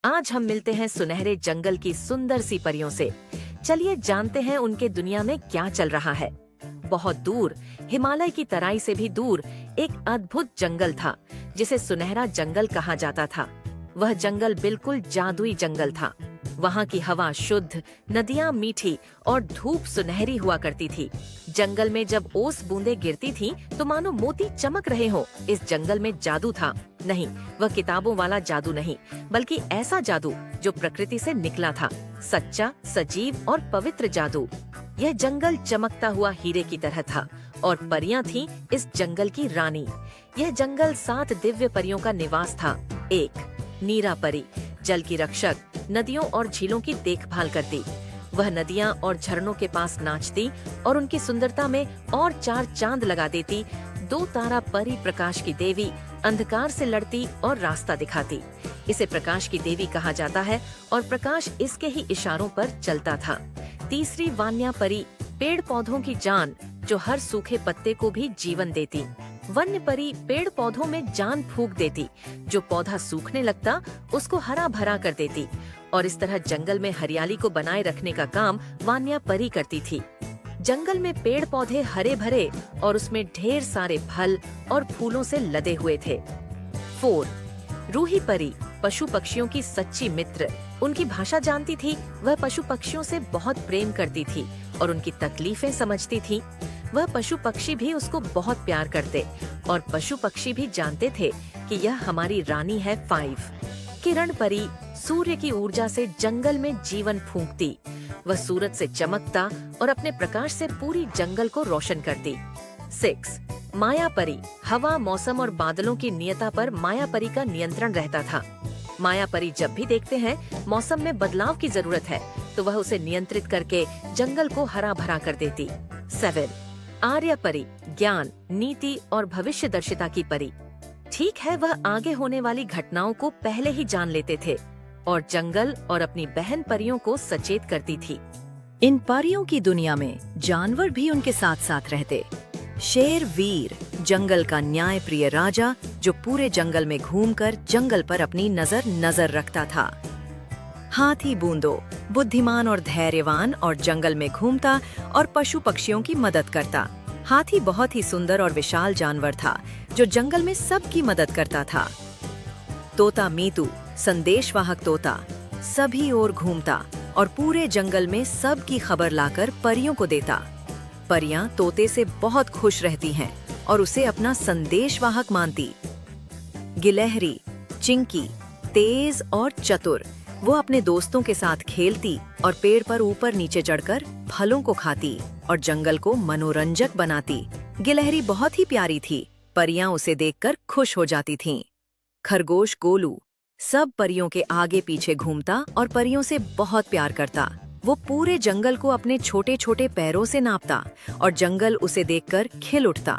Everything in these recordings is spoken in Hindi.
आज हम मिलते हैं सुनहरे जंगल की सुंदर सी परियों से। चलिए जानते हैं उनके दुनिया में क्या चल रहा है। बहुत दूर, हिमालय की तराई से भी दूर, एक अद्भुत जंगल था जिसे सुनहरा जंगल कहा जाता था। वह जंगल बिल्कुल जादुई जंगल था। वहाँ की हवा शुद्ध, नदियाँ मीठी और धूप सुनहरी हुआ करती थी। जंगल में जब ओस बूंदें गिरती थीं, तो मानो मोती चमक रहे हो। इस जंगल में जादू था। नहीं, वह किताबों वाला जादू नहीं, बल्कि ऐसा जादू जो प्रकृति से निकला था। सच्चा, सजीव और पवित्र जादू। यह जंगल चमकता हुआ हीरे की तरह था और परियां थीं इस जंगल की रानी। यह जंगल 7 दिव्य परियों का निवास था। 1. नीरा परी, जल की रक्षक, नदियों और झीलों की देखभाल करती। वह नदियां और झरनों के पास नाचती और उनकी सुंदरता में और 4 चांद लगा देती। 2 तारा परी, प्रकाश की देवी, अंधकार से लड़ती और रास्ता दिखाती। इसे प्रकाश की देवी कहा जाता है और प्रकाश इसके ही इशारों पर चलता था। 3. वान्या परी, पेड़ पौधों की जान, जो हर सूखे पत्ते को भी जीवन देती। वन्य परी पेड़ पौधों में जान फूंक देती, जो पौधा सूखने लगता उसको हरा भरा कर देती, और इस तरह जंगल में हरियाली को बनाए रखने का काम वान्या परी करती थी। जंगल में पेड़ पौधे हरे भरे और उसमें ढेर सारे फल और फूलों से लदे हुए थे। 4. रूही परी, पशु पक्षियों की सच्ची मित्र, उनकी भाषा जानती थी। वह पशु पक्षियों से बहुत प्रेम करती थी और उनकी तकलीफें समझती थी। वह पशु पक्षी भी उसको बहुत प्यार करते और पशु पक्षी भी जानते थे कि यह हमारी रानी है। 5. किरण परी, सूर्य की ऊर्जा से जंगल में जीवन फूंकती। वह सूरज से चमकता और अपने प्रकाश से पूरी जंगल को रोशन करती। 6. माया परी, हवा, मौसम और बादलों की नियता पर माया परी का नियंत्रण रहता था। माया परी जब भी देखते हैं मौसम में बदलाव की जरूरत है, तो वह उसे नियंत्रित करके जंगल को हरा भरा कर देती। 7. आर्या परी, ज्ञान, नीति और भविष्यदर्शिता की परी। ठीक है, वह आगे होने वाली घटनाओं को पहले ही जान लेते थे और जंगल और अपनी बहन परियों को सचेत करती थी। इन परियों की दुनिया में जानवर भी उनके साथ साथ रहते। शेर वीर, जंगल का न्याय प्रिय राजा, जो पूरे जंगल में घूमकर जंगल पर अपनी नजर रखता था। हाथी बूंदो, बुद्धिमान और धैर्यवान और जंगल में घूमता और पशु पक्षियों की मदद करता। हाथी बहुत ही सुंदर और विशाल जानवर था जो जंगल में सबकी मदद करता था। तोता मीतू, संदेशवाहक तोता, सभी ओर घूमता और पूरे जंगल में सबकी खबर लाकर परियों को देता। परियां तोते से बहुत खुश रहती हैं और उसे अपना संदेशवाहक मानती। गिलहरी, चिंकी, तेज और चतुर, वो अपने दोस्तों के साथ खेलती और पेड़ पर ऊपर नीचे चढ़कर फलों को खाती और जंगल को मनोरंजक बनाती। गिलहरी बहुत ही प्यारी थी, परियां उसे देखकर खुश हो जाती थीं। खरगोश गोलू, सब परियों के आगे पीछे घूमता और परियों से बहुत प्यार करता। वो पूरे जंगल को अपने छोटे छोटे पैरों से नापता और जंगल उसे देखकर खिल उठता।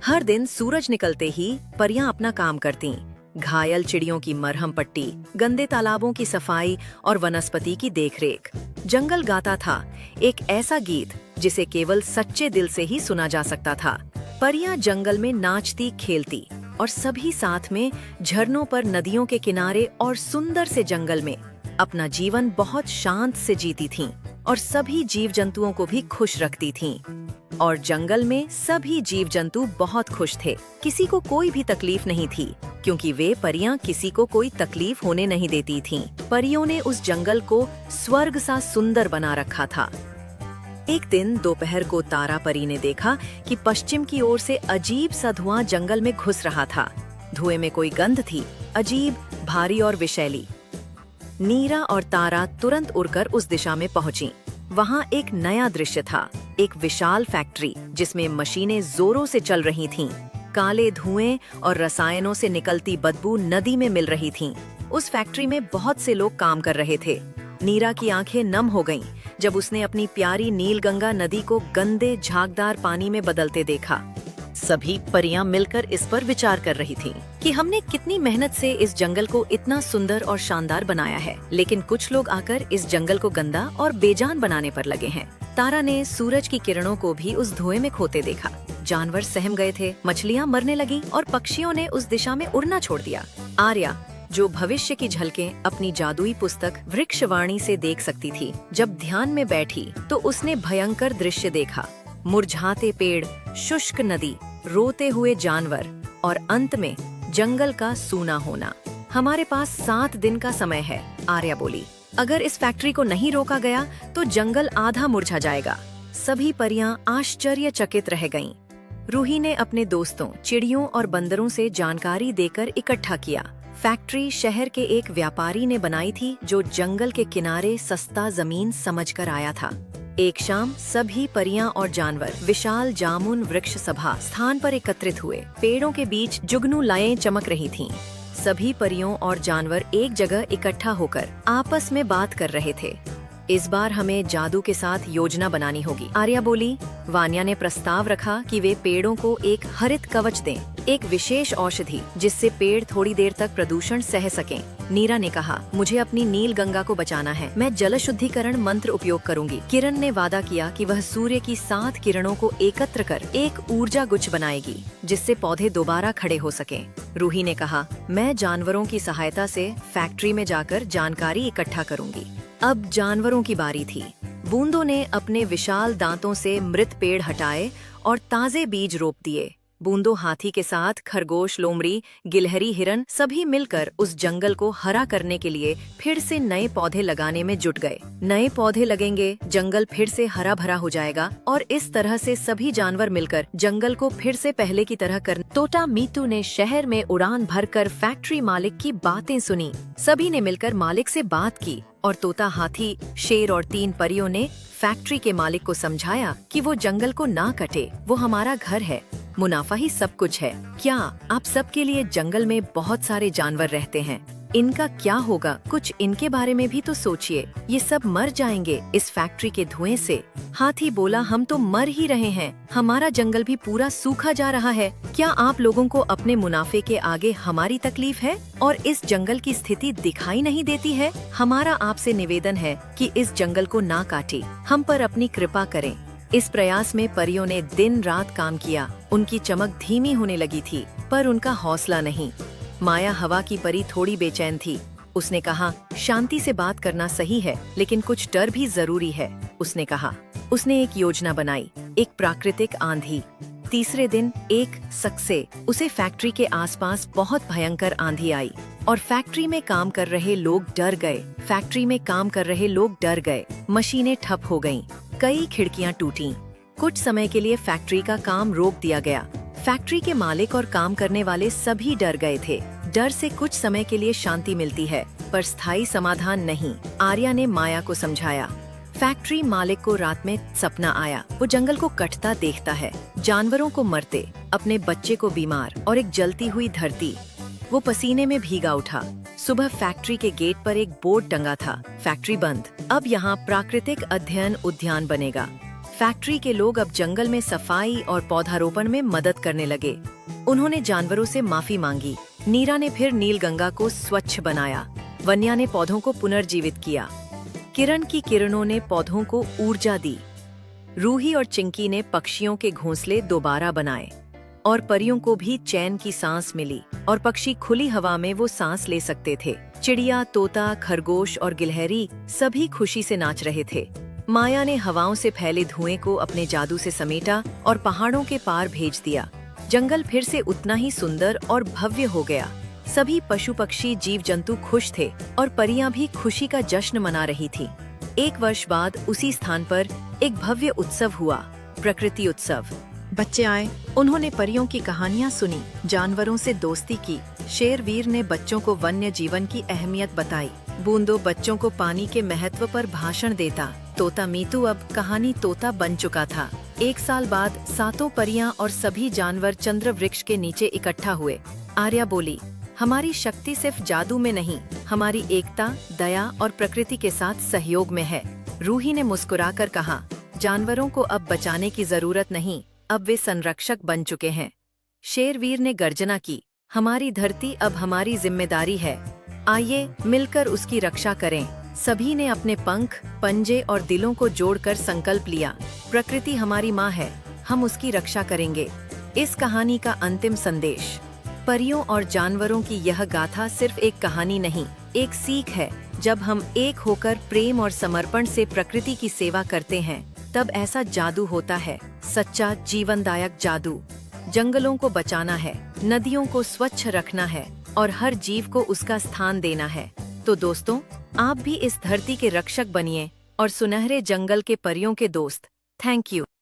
हर दिन सूरज निकलते ही परियां अपना काम करतीं। घायल चिड़ियों की मरहम पट्टी, गंदे तालाबों की सफाई और वनस्पति की देखरेख। जंगल गाता था एक ऐसा गीत जिसे केवल सच्चे दिल से ही सुना जा सकता था। परियां जंगल में नाचती खेलती और सभी साथ में झरनों पर, नदियों के किनारे और सुंदर से जंगल में अपना जीवन बहुत शांत से जीती थीं और सभी जीव जंतुओं को भी खुश रखती थीं। और जंगल में सभी जीव जंतु बहुत खुश थे। किसी को कोई भी तकलीफ नहीं थी, क्योंकि वे परियां किसी को कोई तकलीफ होने नहीं देती थीं। परियों ने उस जंगल को स्वर्ग सा सुंदर बना रखा था। एक दिन दोपहर को तारा परी ने देखा कि पश्चिम की ओर से अजीब सा धुआं जंगल में घुस रहा था। धुएं में कोई गंध थी, अजीब, भारी और विषैली। नीरा और तारा तुरंत उड़कर उस दिशा में पहुंची। वहां एक नया दृश्य था, एक विशाल फैक्ट्री जिसमें मशीनें जोरों से चल रही थीं। काले धुएं और रसायनों से निकलती बदबू नदी में मिल रही थीं। उस फैक्ट्री में बहुत से लोग काम कर रहे थे। नीरा की आंखें नम हो गईं जब उसने अपनी प्यारी नीलगंगा नदी को गंदे झागदार पानी में बदलते देखा। सभी परियां मिलकर इस पर विचार कर रही थीं कि हमने कितनी मेहनत से इस जंगल को इतना सुंदर और शानदार बनाया है, लेकिन कुछ लोग आकर इस जंगल को गंदा और बेजान बनाने पर लगे हैं। तारा ने सूरज की किरणों को भी उस धुएं में खोते देखा। जानवर सहम गए थे, मछलियां मरने लगी और पक्षियों ने उस दिशा में उड़ना छोड़ दिया। आर्या, जो भविष्य की झलकें अपनी जादुई पुस्तक वृक्षवाणी से देख सकती थी। जब ध्यान में बैठी तो उसने भयंकर दृश्य देखा। मुरझाते पेड़, शुष्क नदी, रोते हुए जानवर और अंत में जंगल का सूना होना। हमारे पास 7 दिन का समय है, आर्या बोली। अगर इस फैक्ट्री को नहीं रोका गया तो जंगल आधा मुरझा जाएगा। सभी परियां आश्चर्यचकित रह गईं। रूही ने अपने दोस्तों, चिड़ियों और बंदरों से जानकारी देकर इकट्ठा किया। फैक्ट्री शहर के एक व्यापारी ने बनाई थी जो जंगल के किनारे सस्ता जमीन समझकर आया था। एक शाम सभी परियां और जानवर विशाल जामुन वृक्ष सभा स्थान पर एकत्रित हुए। पेड़ों के बीच जुगनू लाएं चमक रही थीं। सभी परियों और जानवर एक जगह इकट्ठा होकर आपस में बात कर रहे थे। इस बार हमें जादू के साथ योजना बनानी होगी, आर्या बोली। वान्या ने प्रस्ताव रखा कि वे पेड़ों को एक हरित कवच दें, एक विशेष औषधि जिससे पेड़ थोड़ी देर तक प्रदूषण सह सकें। नीरा ने कहा, मुझे अपनी नील गंगा को बचाना है, मैं जल शुद्धिकरण मंत्र उपयोग करूंगी। किरण ने वादा किया कि वह सूर्य की 7 किरणों को एकत्र कर एक ऊर्जा गुच्छ बनाएगी जिससे पौधे दोबारा खड़े हो सकें। रूही ने कहा, मैं जानवरों की सहायता से फैक्ट्री में जाकर जानकारी इकट्ठा करूंगी। अब जानवरों की बारी थी। बूंदों ने अपने विशाल दांतों से मृत पेड़ हटाए और ताजे बीज रोप दिए। बूंदो हाथी के साथ खरगोश, लोमड़ी, गिलहरी, हिरन सभी मिलकर उस जंगल को हरा करने के लिए फिर से नए पौधे लगाने में जुट गए। नए पौधे लगेंगे, जंगल फिर से हरा भरा हो जाएगा और इस तरह से सभी जानवर मिलकर जंगल को फिर से पहले की तरह कर। तोता मीतू ने शहर में उड़ान भरकर फैक्ट्री मालिक की बातें सुनी। सभी ने मिलकर मालिक से बात की और तोता, हाथी, शेर और 3 परियों ने फैक्ट्री के मालिक को समझाया कि वो जंगल को ना कटे, वो हमारा घर है, मुनाफा ही सब कुछ है। क्या आप सबके लिए जंगल में बहुत सारे जानवर रहते हैं, इनका क्या होगा? कुछ इनके बारे में भी तो सोचिए, ये सब मर जाएंगे इस फैक्ट्री के धुएं से। हाथी बोला, हम तो मर ही रहे हैं, हमारा जंगल भी पूरा सूखा जा रहा है। क्या आप लोगों को अपने मुनाफे के आगे हमारी तकलीफ है और इस जंगल की स्थिति दिखाई नहीं देती है? हमारा आपसे निवेदन है कि इस जंगल को ना काटे, हम पर अपनी कृपा करें। इस प्रयास में परियों ने दिन रात काम किया। उनकी चमक धीमी होने लगी थी, पर उनका हौसला नहीं। माया, हवा की परी, थोड़ी बेचैन थी। उसने कहा, शांति से बात करना सही है, लेकिन कुछ डर भी जरूरी है। उसने कहा। उसने एक योजना बनाई, एक प्राकृतिक आंधी। तीसरे दिन एक सकसे उसे फैक्ट्री के आसपास बहुत भयंकर आंधी आई और फैक्ट्री में काम कर रहे लोग डर गए। फैक्ट्री में काम कर रहे लोग डर गए। मशीनें ठप हो गईं, कई खिड़कियां टूटीं। कुछ समय के लिए फैक्ट्री का काम रोक दिया गया। फैक्ट्री के मालिक और काम करने वाले सभी डर गए थे। डर से कुछ समय के लिए शांति मिलती है, पर स्थायी समाधान नहीं, आर्या ने माया को समझाया। फैक्ट्री मालिक को रात में सपना आया। वो जंगल को कटता देखता है, जानवरों को मरते, अपने बच्चे को बीमार और एक जलती हुई धरती। वो पसीने में भीगा उठा। सुबह फैक्ट्री के गेट पर एक बोर्ड टंगा था, फैक्ट्री बंद, अब यहाँ प्राकृतिक अध्ययन उद्यान बनेगा। फैक्ट्री के लोग अब जंगल में सफाई और पौधारोपण में मदद करने लगे। उन्होंने जानवरों से माफी मांगी। नीरा ने फिर नीलगंगा को स्वच्छ बनाया। वन्या ने पौधों को पुनर्जीवित किया। किरण की किरणों ने पौधों को ऊर्जा दी। रूही और चिंकी ने पक्षियों के घोंसले दोबारा बनाए और परियों को भी चैन की सांस मिली और पक्षी खुली हवा में वो सांस ले सकते थे। चिड़िया, तोता, खरगोश और गिलहरी सभी खुशी से नाच रहे थे। माया ने हवाओं से फैले धुएं को अपने जादू से समेटा और पहाड़ों के पार भेज दिया। जंगल फिर से उतना ही सुंदर और भव्य हो गया। सभी पशु पक्षी, जीव जंतु खुश थे और परियां भी खुशी का जश्न मना रही थी। 1 वर्ष बाद उसी स्थान पर एक भव्य उत्सव हुआ, प्रकृति उत्सव। बच्चे आए, उन्होंने परियों की कहानियां सुनी, जानवरों से दोस्ती की। शेरवीर ने बच्चों को वन्य जीवन की अहमियत बताई। बूंदो बच्चों को पानी के महत्व पर भाषण देता। तोता मीतू अब कहानी तोता बन चुका था। 1 साल बाद 7 परियां और सभी जानवर चंद्र वृक्ष के नीचे इकट्ठा हुए। आर्या बोली, हमारी शक्ति सिर्फ जादू में नहीं, हमारी एकता, दया और प्रकृति के साथ सहयोग में है। रूही ने मुस्कुराकर कहा, जानवरों को अब बचाने की जरूरत नहीं, अब वे संरक्षक बन चुके हैं। शेरवीर ने गर्जना की, हमारी धरती अब हमारी जिम्मेदारी है, आइए मिलकर उसकी रक्षा करें। सभी ने अपने पंख, पंजे और दिलों को जोड़कर संकल्प लिया, प्रकृति हमारी माँ है, हम उसकी रक्षा करेंगे। इस कहानी का अंतिम संदेश, परियों और जानवरों की यह गाथा सिर्फ एक कहानी नहीं, एक सीख है। जब हम एक होकर प्रेम और समर्पण से प्रकृति की सेवा करते हैं, तब ऐसा जादू होता है, सच्चा जीवनदायक जादू। जंगलों को बचाना है, नदियों को स्वच्छ रखना है और हर जीव को उसका स्थान देना है। तो दोस्तों, आप भी इस धरती के रक्षक बनिए और सुनहरे जंगल के परियों के दोस्त। Thank you.